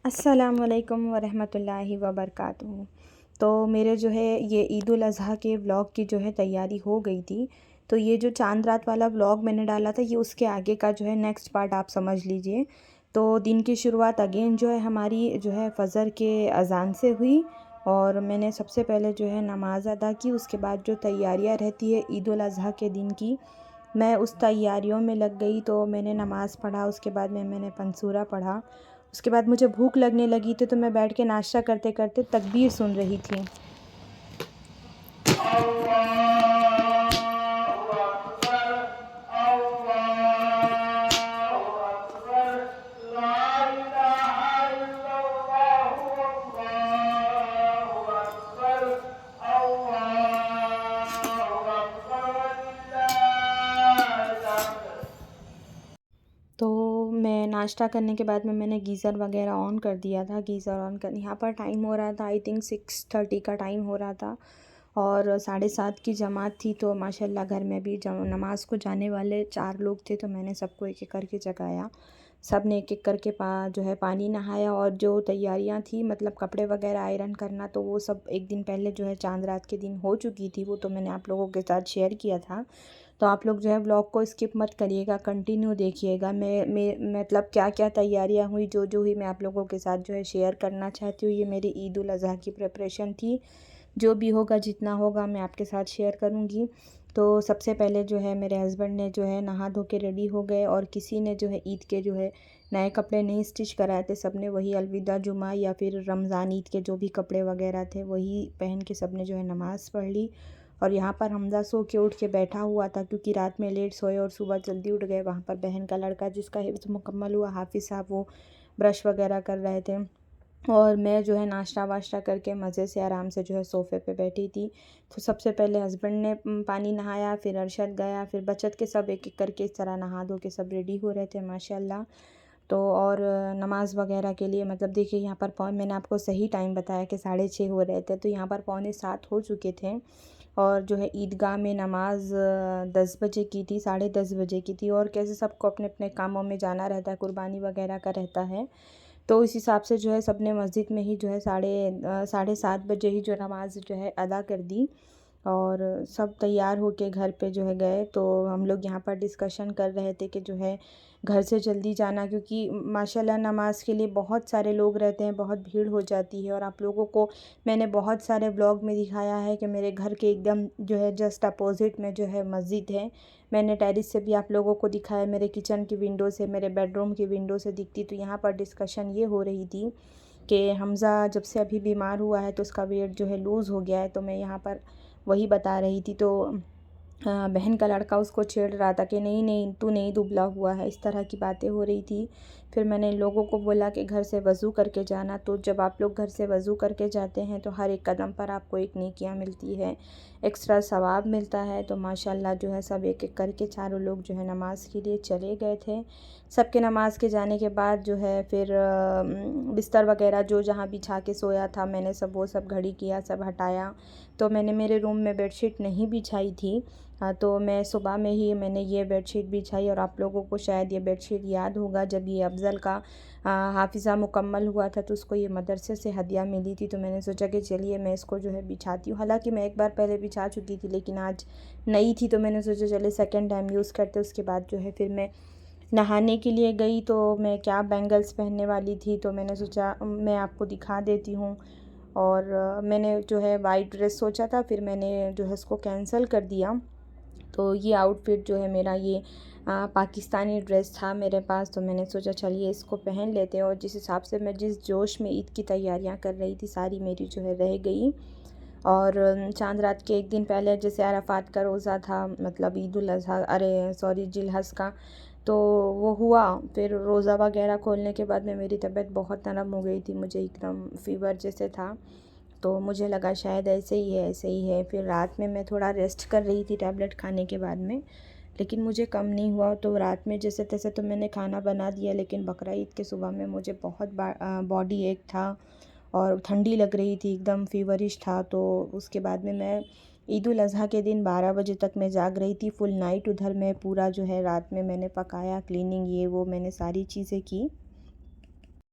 अस्सलामुअलैकुम वरहमतुल्लाहि वबरकातुहू। तो मेरे जो है ये ईद उल अज़हा के व्लॉग की जो है तैयारी हो गई थी। तो ये जो चांद रात वाला व्लॉग मैंने डाला था ये उसके आगे का जो है नेक्स्ट पार्ट आप समझ लीजिए। तो दिन की शुरुआत अगेन जो है हमारी जो है फ़जर के अज़ान से हुई और मैंने सबसे पहले जो है नमाज़ अदा की। उसके बाद जो तैयारियां रहती है ईद उल अज़हा के दिन की, मैं उस तैयारियों में लग गई। तो मैंने नमाज़ पढ़ा, उसके बाद में मैंने पंसूरा पढ़ा। उसके बाद मुझे भूख लगने लगी थी तो मैं बैठ के नाश्ता करते करते तकबीर सुन रही थी। तो मैं नाश्ता करने के बाद में मैंने गीज़र वगैरह ऑन कर दिया था। गीज़र ऑन कर, यहाँ पर टाइम हो रहा था आई थिंक 6:30 का टाइम हो रहा था और 7:30 की जमात थी। तो माशाल्लाह घर में भी नमाज़ को जाने वाले 4 लोग थे। तो मैंने सबको एक एक करके जगाया। सब ने एक एक करके जो है पानी नहाया और जो तैयारियां थी मतलब कपड़े वगैरह आयरन करना, तो वो सब एक दिन पहले जो है चांद रात के दिन हो चुकी थी। वो तो मैंने आप लोगों के साथ शेयर किया था। तो आप लोग जो है ब्लॉग को स्किप मत करिएगा, कंटिन्यू देखिएगा। मैं मतलब क्या क्या तैयारियां हुई, जो जो हुई मैं आप लोगों के साथ जो है शेयर करना चाहती हूँ। ये मेरी ईद उल अज़हा की प्रिपरेशन थी। जो भी होगा जितना होगा मैं आपके साथ शेयर करूँगी। तो सबसे पहले जो है मेरे हस्बैंड ने जो है नहा धो के रेडी हो गए और किसी ने जो है ईद के जो है नए कपड़े नहीं स्टिच कराए थे। सब ने वही अलविदा जुमा या फिर रमज़ान ईद के जो भी कपड़े वगैरह थे वही पहन के सब ने जो है नमाज़ पढ़ ली। और यहाँ पर हमज़ा सो के उठ के बैठा हुआ था क्योंकि रात में लेट सोए और सुबह जल्दी उठ गए। वहाँ पर बहन का लड़का जिसका हिफ्ज़ मुकम्मल हुआ, हाफिज़ साहब, वो ब्रश वगैरह कर रहे थे और मैं जो है नाश्ता वाश्ता करके मज़े से आराम से जो है सोफ़े पे बैठी थी। तो सबसे पहले हस्बैंड ने पानी नहाया, फिर अरशद गया, फिर बचत के सब एक एक करके इस तरह नहा धो के सब रेडी हो रहे थे माशाल्लाह। तो और नमाज़ वगैरह के लिए मतलब देखिए यहाँ पर मैंने आपको सही टाइम बताया कि 6:30 हो रहे थे, तो यहाँ पर 6:45 हो चुके थे। और जो है ईदगाह में नमाज़ 10 बजे की थी, 10:30 बजे की थी। और कैसे सबको अपने अपने कामों में जाना रहता है, कुर्बानी वगैरह का रहता है। तो इस हिसाब से जो है सब ने मस्जिद में ही जो है 7:30 बजे ही जो नमाज़ जो है अदा कर दी। और सब तैयार होके घर पे जो है गए। तो हम लोग यहाँ पर डिस्कशन कर रहे थे कि जो है घर से जल्दी जाना, क्योंकि माशाल्लाह नमाज़ के लिए बहुत सारे लोग रहते हैं, बहुत भीड़ हो जाती है। और आप लोगों को मैंने बहुत सारे ब्लॉग में दिखाया है कि मेरे घर के एकदम जो है जस्ट अपोज़िट में जो है मस्जिद है। मैंने टेरेस से भी आप लोगों को दिखाया, मेरे किचन की विंडो से, मेरे बेडरूम की विंडो से दिखती। तो यहाँ पर डिस्कशन ये हो रही थी कि हमज़ा जब से अभी बीमार हुआ है तो उसका वेट जो है लूज़ हो गया है। तो मैं यहाँ पर वही बता रही थी। तो बहन का लड़का उसको छेड़ रहा था कि नहीं नहीं तू नहीं दुबला हुआ है, इस तरह की बातें हो रही थी। फिर मैंने इन लोगों को बोला कि घर से वज़ू करके जाना। तो जब आप लोग घर से वज़ू करके जाते हैं तो हर एक कदम पर आपको एक नेकियां मिलती है, एक्स्ट्रा सवाब मिलता है। तो माशाल्लाह जो है सब एक एक करके चारों लोग जो है नमाज़ के लिए चले गए थे। सबके नमाज़ के जाने के बाद जो है फिर बिस्तर वगैरह जो जहाँ बिछा के सोया था मैंने सब वो सब घड़ी किया, सब हटाया। तो मैंने मेरे रूम में बेडशीट नहीं बिछाई थी। हाँ, तो मैं सुबह में ही मैंने ये बेडशीट बिछाई। और आप लोगों को शायद ये बेडशीट याद होगा, जब ये अफ़ज़ल का हाफ़िज़ा मुकम्मल हुआ था तो उसको ये मदरसे से हदिया मिली थी। तो मैंने सोचा कि चलिए मैं इसको जो है बिछाती हूँ। हालांकि मैं एक बार पहले बिछा चुकी थी लेकिन आज नई थी, तो मैंने सोचा चलिए सेकेंड टाइम यूज़ करते। उसके बाद जो है फिर मैं नहाने के लिए गई। तो मैं क्या बैंगल्स पहनने वाली थी, तो मैंने सोचा मैं आपको दिखा देती हूँ। और मैंने जो है वाइट ड्रेस सोचा था, फिर मैंने जो है उसको कैंसिल कर दिया। तो ये आउटफिट जो है मेरा ये पाकिस्तानी ड्रेस था मेरे पास। तो मैंने सोचा चलिए इसको पहन लेते हैं। और जिस हिसाब से मैं जिस जोश में ईद की तैयारियां कर रही थी सारी मेरी जो है रह गई। और चांद रात के एक दिन पहले जैसे अराफात का रोज़ा था, मतलब ईद उल अज़हा, अरे सॉरी, जिलहज का, तो वो हुआ। फिर रोज़ा वगैरह खोलने के बाद में मेरी तबीयत बहुत नरम हो गई थी, मुझे एकदम फ़ीवर जैसे था। तो मुझे लगा शायद ऐसे ही है, ऐसे ही है। फिर रात में मैं थोड़ा रेस्ट कर रही थी टैबलेट खाने के बाद में, लेकिन मुझे कम नहीं हुआ। तो रात में जैसे तैसे तो मैंने खाना बना दिया, लेकिन बकरा ईद के सुबह में मुझे बहुत बॉडी एक था और ठंडी लग रही थी, एकदम फीवरिश था। तो उसके बाद में मैं ईद उल अज़हा के दिन 12 बजे तक मैं जाग रही थी, फुल नाइट उधर मैं पूरा जो है रात में मैंने पकाया, क्लीनिंग ये वो मैंने सारी चीज़ें की।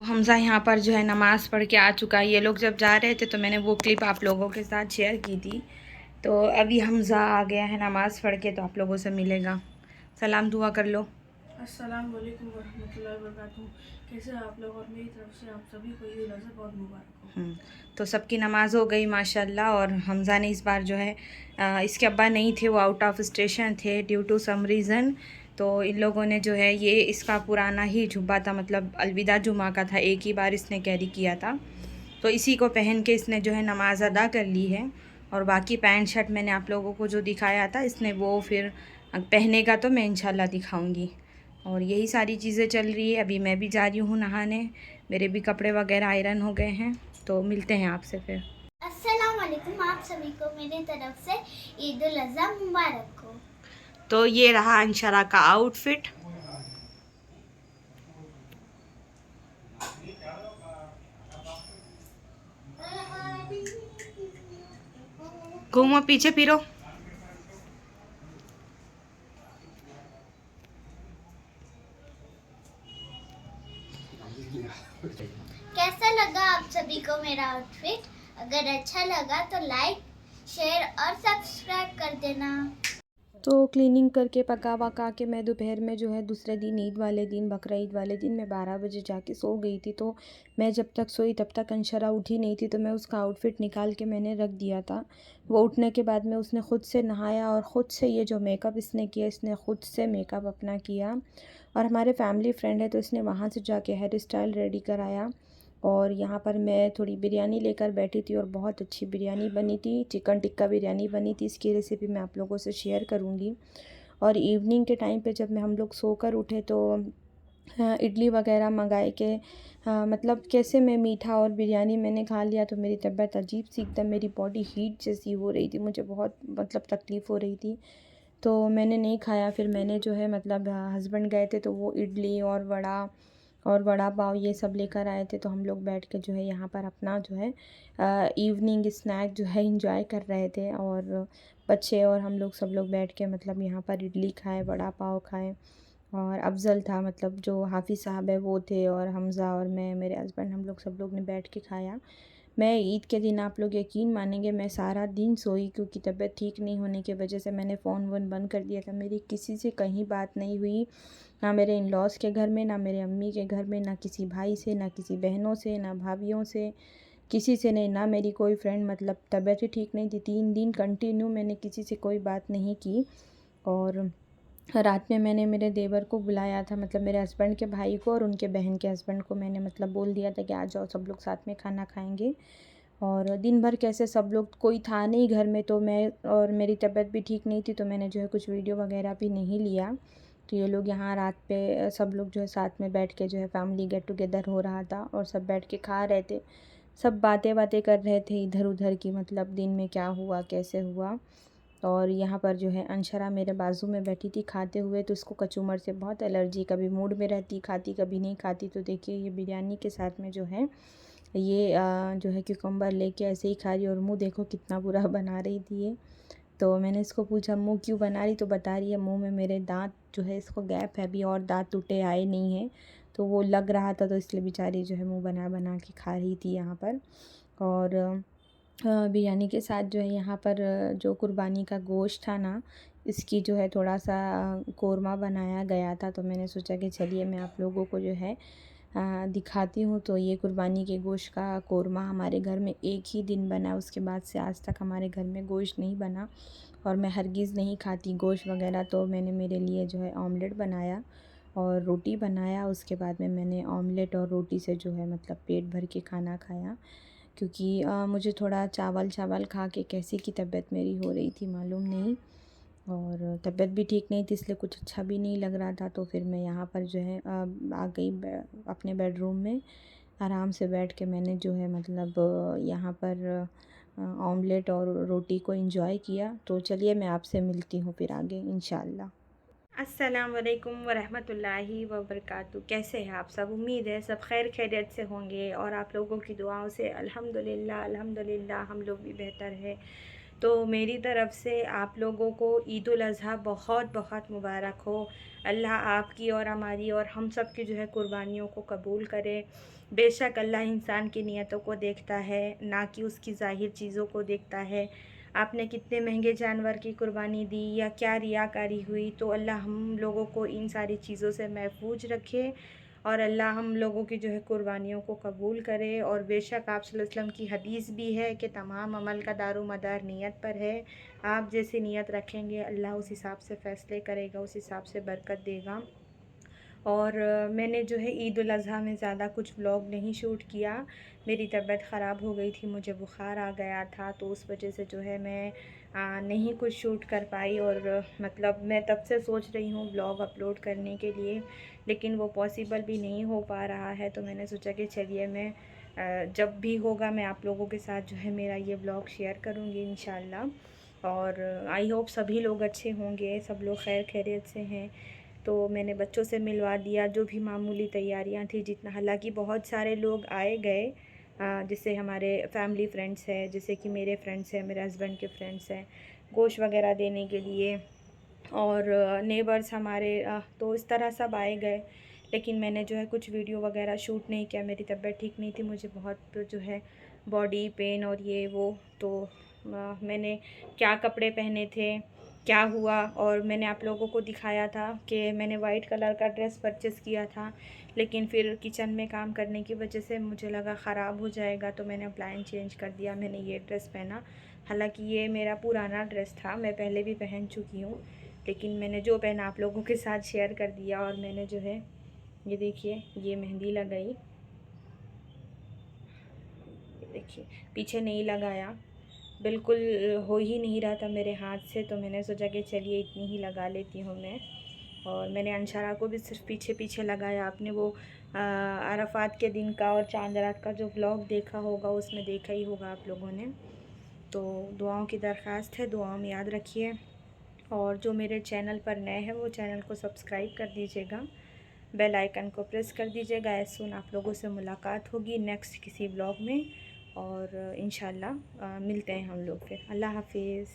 हमज़ा यहाँ पर जो है नमाज़ पढ़ के आ चुका है। ये लोग जब जा रहे थे तो मैंने वो क्लिप आप लोगों के साथ शेयर की थी। तो अभी हमज़ा आ गया है नमाज़ पढ़ के, तो आप लोगों से मिलेगा। सलाम दुआ कर लो। अस्सलाम वालेकुम वरहमतुल्लाहि वबरकातुहू। कैसे हैं आप लोग? और मेरी तरफ से आप सभी को ईद उल अज़हा बहुत मुबारक हो। तो सबकी नमाज़ हो गई माशाल्लाह। और हमज़ा ने इस बार जो है इसके अब्बा नहीं थे, वो आउट ऑफ स्टेशन थे ड्यू टू सम रीज़न। तो इन लोगों ने जो है ये इसका पुराना ही जुब्बा था, मतलब अलविदा जुमा का था, एक ही बार इसने कैरी किया था। तो इसी को पहन के इसने जो है नमाज़ अदा कर ली है। और बाकी पैंट शर्ट मैंने आप लोगों को जो दिखाया था, इसने वो फिर पहनेगा तो मैं इंशाल्लाह दिखाऊंगी। और यही सारी चीज़ें चल रही है। अभी मैं भी जा रही हूँ नहाने, मेरे भी कपड़े वगैरह आयरन हो गए हैं। तो मिलते हैं आपसे फिर। अस्सलाम वालेकुम, आप सभी को मेरी तरफ से ईद उल अज़हा मुबारक हो। तो ये रहा अंशरा का आउटफिट। घूमो पीछे फिरो। कैसा लगा आप सभी को मेरा आउटफिट? अगर अच्छा लगा तो लाइक, शेयर और सब्सक्राइब कर देना। तो क्लीनिंग करके पका वका के मैं दोपहर में जो है दूसरे दिन ईद वाले दिन, बकरा ईद वाले दिन, मैं 12 बजे जाके सो गई थी। तो मैं जब तक सोई तब तक अंशरा उठी नहीं थी, तो मैं उसका आउटफिट निकाल के मैंने रख दिया था। वो उठने के बाद में उसने ख़ुद से नहाया और ख़ुद से ये जो मेकअप इसने किया, इसने ख़ुद से मेकअप अपना किया। और हमारे फैमिली फ्रेंड है तो इसने वहाँ से जाके हेयर स्टाइल रेडी कराया। और यहाँ पर मैं थोड़ी बिरयानी लेकर बैठी थी और बहुत अच्छी बिरयानी बनी थी, चिकन टिक्का बिरयानी बनी थी। इसकी रेसिपी मैं आप लोगों से शेयर करूँगी। और इवनिंग के टाइम पे जब हम लोग सोकर उठे तो इडली वगैरह मंगाए के मतलब कैसे मैं मीठा और बिरयानी मैंने खा लिया तो मेरी तबीयत अजीब सी, एकदम मेरी बॉडी हीट जैसी हो रही थी, मुझे बहुत मतलब तकलीफ़ हो रही थी। तो मैंने नहीं खाया। फिर मैंने जो है मतलब हस्बैंड गए थे तो वो इडली और वड़ा पाव ये सब लेकर आए थे। तो हम लोग बैठ के जो है यहाँ पर अपना जो है इवनिंग स्नैक जो है इंजॉय कर रहे थे। और बच्चे और हम लोग सब लोग बैठ के मतलब यहाँ पर इडली खाए, वड़ा पाव खाए। और अफ़ज़ल था, मतलब जो हाफ़िज़ साहब है वो थे, और हमज़ा और मैं, मेरे हस्बैंड, हम लोग सब लोग ने बैठ के खाया। मैं ईद के दिन, आप लोग यकीन मानेंगे, मैं सारा दिन सोई, क्योंकि तबीयत ठीक नहीं होने की वजह से मैंने फ़ोन वोन बंद कर दिया था। मेरी किसी से कहीं बात नहीं हुई, ना मेरे इन लॉज़ के घर में, ना मेरे अम्मी के घर में, ना किसी भाई से, ना किसी बहनों से, ना भाभियों से, किसी से नहीं। ना मेरी कोई फ्रेंड, मतलब तबीयत ही ठीक नहीं थी, 3 दिन कंटिन्यू मैंने किसी से कोई बात नहीं की। और रात में मैंने मेरे देवर को बुलाया था, मतलब मेरे हस्बैंड के भाई को और उनके बहन के हस्बैंड को मैंने मतलब बोल दिया था कि आ जाओ, सब लोग साथ में खाना खाएंगे। और दिन भर कैसे सब लोग, कोई था नहीं घर में, तो मैं, और मेरी तबीयत भी ठीक नहीं थी, तो मैंने जो है कुछ वीडियो वगैरह भी नहीं लिया। तो ये लोग यहाँ रात पे सब लोग जो है साथ में बैठ के जो है फैमिली गेट टुगेदर हो रहा था, और सब बैठ के खा रहे थे, सब बातें बातें कर रहे थे इधर उधर की, मतलब दिन में क्या हुआ, कैसे हुआ। और यहाँ पर जो है अंशरा मेरे बाजू में बैठी थी खाते हुए, तो उसको कचूमर से बहुत एलर्जी, कभी मूड में रहती खाती, कभी नहीं खाती। तो देखिए ये बिरयानी के साथ में जो है ये जो है क्यूकम्बर लेके ऐसे ही खा रही, और मुँह देखो कितना बुरा बना रही थी ये। तो मैंने इसको पूछा मुँह क्यों बना रही, तो बता रही है मुँह में मेरे दांत जो है, इसको गैप है अभी, और दांत टूटे आए नहीं हैं, तो वो लग रहा था, तो इसलिए बेचारी जो है मुँह बना बना के खा रही थी यहाँ पर। और बिरयानी के साथ जो है यहाँ पर जो कुर्बानी का गोश्त था ना, इसकी जो है थोड़ा सा कोरमा बनाया गया था। तो मैंने सोचा कि चलिए मैं आप लोगों को जो है दिखाती हूँ। तो ये कुर्बानी के गोश्त का कोरमा हमारे घर में एक ही दिन बना, उसके बाद से आज तक हमारे घर में गोश्त नहीं बना, और मैं हरगिज़ नहीं खाती गोश्त वगैरह। तो मैंने मेरे लिए जो है ऑमलेट बनाया और रोटी बनाया, उसके बाद में मैंने ऑमलेट और रोटी से जो है मतलब पेट भर के खाना खाया, क्योंकि मुझे थोड़ा चावल चावल खा के कैसी की तबीयत मेरी हो रही थी मालूम नहीं, और तबीयत भी ठीक नहीं थी, इसलिए कुछ अच्छा भी नहीं लग रहा था। तो फिर मैं यहाँ पर जो है आ गई अपने बेडरूम में, आराम से बैठ के मैंने जो है मतलब यहाँ पर ऑमलेट और रोटी को एंजॉय किया। तो चलिए मैं आपसे मिलती हूँ फिर आगे इंशाल्लाह। अस्सलाम वालेकुम वरहमतुल्लाहि वबरकातुहू। कैसे हैं आप सब? उम्मीद है सब खैर खैरियत से होंगे, और आप लोगों की दुआओं से अल्हम्दुलिल्लाह अल्हम्दुलिल्लाह हम लोग भी बेहतर है। तो मेरी तरफ़ से आप लोगों को ईद उल अज़हा बहुत बहुत मुबारक हो। अल्लाह आपकी और हमारी और हम सब की जो है कुर्बानियों को कबूल करे। बेशक अल्लाह इंसान की नीयतों को देखता है, ना कि उसकी ज़ाहिर चीज़ों को देखता है। आपने कितने महंगे जानवर की कुर्बानी दी या क्या रियाकारी हुई, तो अल्लाह हम लोगों को इन सारी चीज़ों से महफूज रखे और अल्लाह हम लोगों की जो है कुर्बानियों को कबूल करे। और बेशक आप सल्लल्लाहु अलैहि वसल्लम की हदीस भी है कि तमाम अमल का दारोमदार नीयत पर है। आप जैसी नीयत रखेंगे अल्लाह उस हिसाब से फ़ैसले करेगा, उस हिसाब से बरकत देगा। और मैंने जो है ईद उल अज़हा में ज़्यादा कुछ व्लॉग नहीं शूट किया। मेरी तबीयत ख़राब हो गई थी, मुझे बुखार आ गया था, तो उस वजह से जो है मैं नहीं कुछ शूट कर पाई। और मतलब मैं तब से सोच रही हूँ व्लॉग अपलोड करने के लिए, लेकिन वो पॉसिबल भी नहीं हो पा रहा है। तो मैंने सोचा कि चलिए मैं जब भी होगा मैं आप लोगों के साथ जो है मेरा ये व्लॉग शेयर करूँगी इंशाल्लाह। और आई होप सभी लोग अच्छे होंगे, सब लोग खैर खैरियत से हैं। तो मैंने बच्चों से मिलवा दिया, जो भी मामूली तैयारियां थी जितना, हालांकि बहुत सारे लोग आए गए, जैसे हमारे फैमिली फ्रेंड्स हैं, जैसे कि मेरे फ्रेंड्स हैं, मेरे हस्बैंड के फ्रेंड्स हैं, गोश्त वगैरह देने के लिए, और नेबर्स हमारे, तो इस तरह सब आए गए। लेकिन मैंने जो है कुछ वीडियो वगैरह शूट नहीं किया, मेरी तबीयत ठीक नहीं थी, मुझे बहुत जो है बॉडी पेन और ये वो। तो मैंने क्या कपड़े पहने थे, क्या हुआ, और मैंने आप लोगों को दिखाया था कि मैंने वाइट कलर का ड्रेस परचेज़ किया था, लेकिन फिर किचन में काम करने की वजह से मुझे लगा ख़राब हो जाएगा, तो मैंने अप्लायंस चेंज कर दिया, मैंने ये ड्रेस पहना। हालांकि ये मेरा पुराना ड्रेस था, मैं पहले भी पहन चुकी हूँ, लेकिन मैंने जो पहना आप लोगों के साथ शेयर कर दिया। और मैंने जो है ये देखिए ये मेहंदी लगाई, देखिए पीछे नहीं लगाया, बिल्कुल हो ही नहीं रहा था मेरे हाथ से, तो मैंने सोचा कि चलिए इतनी ही लगा लेती हूँ मैं। और मैंने अंशरा को भी सिर्फ पीछे पीछे लगाया। आपने वो अरफात के दिन का और चांद रात का जो व्लॉग देखा होगा उसमें देखा ही होगा आप लोगों ने। तो दुआओं की दरख्वास्त है, दुआओं में याद रखिए। और जो मेरे चैनल पर नए हैं वो चैनल को सब्सक्राइब कर दीजिएगा, बेल आइकन को प्रेस कर दीजिएगा। ऐसे सुन आप लोगों से मुलाकात होगी नेक्स्ट किसी व्लॉग में, और इंशाल्लाह मिलते हैं हम लोग फिर। अल्लाह हाफिज़।